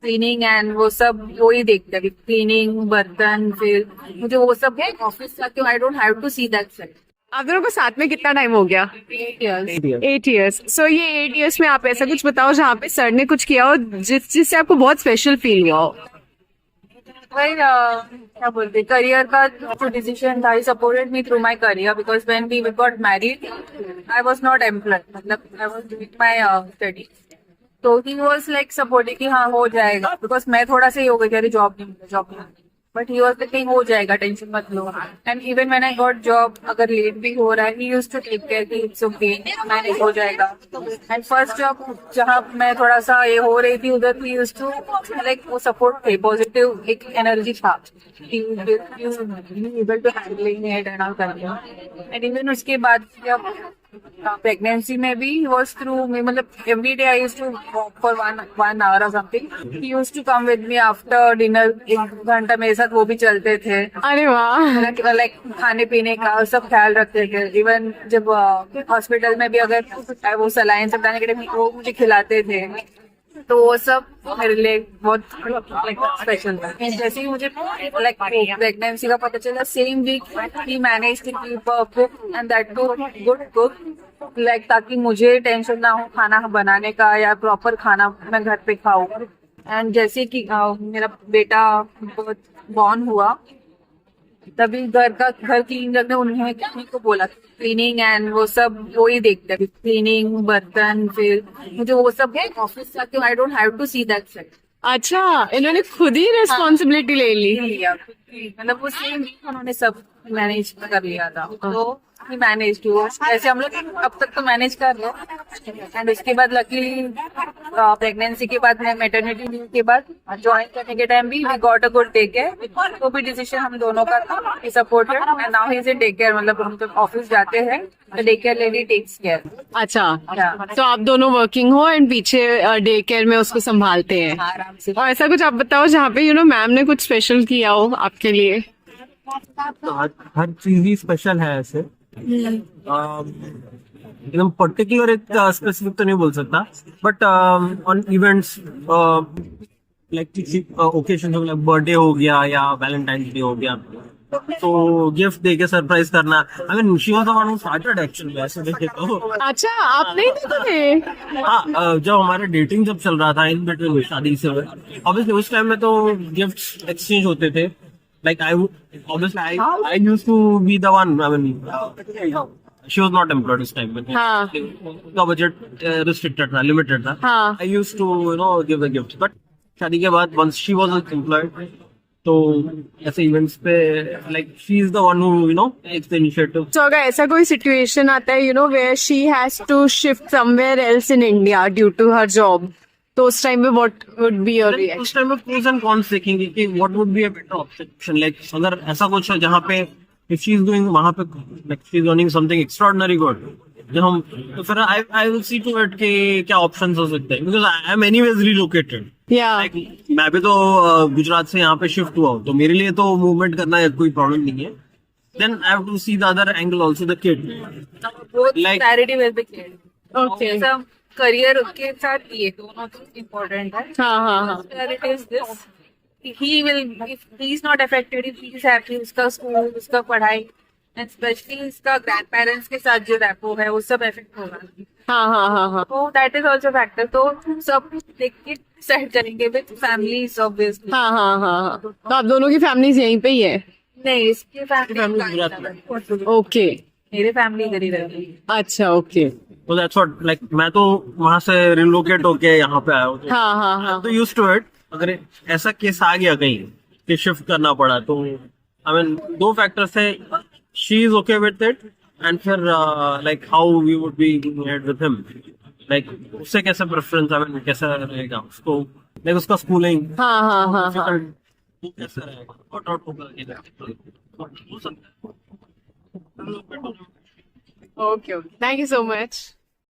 Cleaning and वो सब वो ही देखते हैं, क्लीनिंग बर्तन, फिर मुझे वो सब ऑफिस जाके I don't have to see that side. आप दोनों को साथ में कितना टाइम हो गया? 8 years। 8 years। सो ये 8 years में आप ऐसा कुछ बताओ जहाँ पे सर ने कुछ किया हो जिससे आपको बहुत स्पेशल फील हुआ हो। भाई क्या बोलते करियर का जो डिसीजन था, he supported me through my career because when we got married I was not employed, मतलब I was doing my study. तो ही वाज लाइक सपोर्टिंग कि हाँ हो जाएगा, बिकॉज मैं थोड़ा सा ही हो गई कि अरे जॉब नहीं मिला, जॉब नहीं मिला। बट ही वाज लाइक हो जाएगा, टेंशन मत लो। And even when I got job, अगर लेट भी हो रहा है, he used to take care कि इट्स ओके, मैनेज हो जाएगा। एंड फर्स्ट जॉब जहाँ मैं थोड़ा सा ये हो रही थी, उधर ही यूज्ड टू लाइक वो सपोर्ट थे, पॉजिटिव एक एनर्जी था, able to handling it and all करके। एंड इवन उसके बाद जब प्रेगनेंसी में भी वॉज थ्रू मी, मतलब every day I use to walk for one hour और something. He use to come with me after dinner, 1 घंटा मेरे साथ वो भी चलते थे। अरे वाह। लाइक खाने पीने का सब ख्याल रखते थे। इवन जब हॉस्पिटल में भी अगर वो सलाइन सब डालने के टाइम वो मुझे खिलाते थे, तो वो सब मेरे लिए बहुत लाइक स्पेशल था। जैसे ही मुझे लाइक प्रेगनेंसी का पता चला, सेम वीक ही manage to keep a cook and that too good cook, like ताकि मुझे टेंशन ना हो खाना बनाने का या प्रॉपर खाना मैं घर पे खाऊं। एंड जैसे कि मेरा बेटा बॉर्न हुआ, तभी घर क्लीन रखने उन्होंने किसी को बोला, क्लीनिंग एंड वो सब वो ही देखते हैं, क्लीनिंग बर्तन, फिर मुझे वो सब ऑफिस जाके I don't have to see that side. अच्छा, इन्होंने खुद ही रिस्पॉन्सिबिलिटी ले ली। लिया, मतलब वो सेम उन्होंने सब मैनेज कर लिया था। तो ही मैनेज टू, ऐसे हम लोग अब तक तो मैनेज कर रहे। एंड उसके बाद लकीली प्रेगनेंसी के बाद, मैटरनिटी लीव के बाद ज्वाइन करने के टाइम भी we got a good take care. वो भी डिसीजन हम दोनों का था, he supported and now he is in take care. मतलब हम जब ऑफिस जाते हैं तो day care lady takes care. अच्छा, तो आप दोनों वर्किंग हो एंड पीछे डे केयर में उसको संभालते हैं। आराम से। और ऐसा कुछ आप बताओ जहाँ पे मैम ने कुछ स्पेशल किया हो आपके लिए। हर चीज ही स्पेशल है ऐसे, एकदम पर्टिकुलर एक स्पेसिफिक तो नहीं बोल सकता, बट ऑन इवेंट्स लाइक किसी ओकेशन हो, लाइक बर्थडे हो गया या वैलेंटाइंस डे हो गया, तो गिफ्ट देके सरप्राइज करना। I mean she was the one who started actually, ऐसे देखे तो। अच्छा, आप नहीं देते थे? हाँ, जब हमारे डेटिंग जब चल रहा था इन बिटवीन शादी से, ऑब्वियसली उस टाइम में तो गिफ्ट एक्सचेंज होते थे। Like I used to be the one. I mean, she was not employed this time. हाँ। उसका बजट restricted था, limited था। हाँ। I used to give the gifts. But शादी के बाद once she was employed, तो ऐसे इवेंट्स पे like she is the one who takes the initiative. तो अगर ऐसा कोई सिचुएशन आता है where she has to shift somewhere else in India due to her job, तो उस टाइम पे what would be your reaction? उस टाइम में pros and cons देखेंगे कि what would be a better option. Like अगर ऐसा कुछ है जहाँ पे if she is doing वहाँ पे like she is earning something extraordinary good, तो फिर I will see to it कि क्या options हो सकते हैं, because I am anyways relocated. Yeah. Like मैं भी तो गुजरात से यहाँ पे शिफ्ट हुआ हूँ, तो मेरे लिए तो मूवमेंट करना कोई प्रॉब्लम नहीं है. Then I have to see the other angle also, the kid. Both Like- clarity will be clear. Okay. सब करियर के साथ ये दोनों इम्पोर्टेंट है। हाँ हाँ हाँ। Clarity is this. He will, if he is not affected, if he is happy, उसका स्कूल, उसका पढ़ाई, and especially इसका ग्रैंड पेरेंट्स के साथ जो रैपो है वो सब इफेक्ट होगा। हाँ हाँ हाँ हाँ। तो दैट इज ऑल्सो फैक्टर। तो सब देख के सेट करेंगे विद फैमिलीज ऑब्वियसली। हाँ हाँ हाँ हाँ। तो आप दोनों की फैमिलीज यहीं पे ही है? नहीं, इसकी family गुजरात फैमिली, ओके। मेरे फैमिली इधर ही रहती है। अच्छा, okay. So that's what, like मैं तो वहां से रिलोकेट होके यहाँ पे आया हूँ, हाँ हाँ हाँ। तो यूज टू इट। अगर ऐसा केस आ गया कहीं कि शिफ्ट करना पड़ा, तो आई मीन दो फैक्टर्स है, she is okay with it, and फिर like how we would be head with him, like उससे कैसा प्रेफरेंस, आई मीन कैसा रहेगा उसको, लाइक उसका स्कूलिंग हाँ हाँ हाँ हाँ। वो कैसा रहेगा, what out होगा, हो सकता है। Okay okay, thank you so much.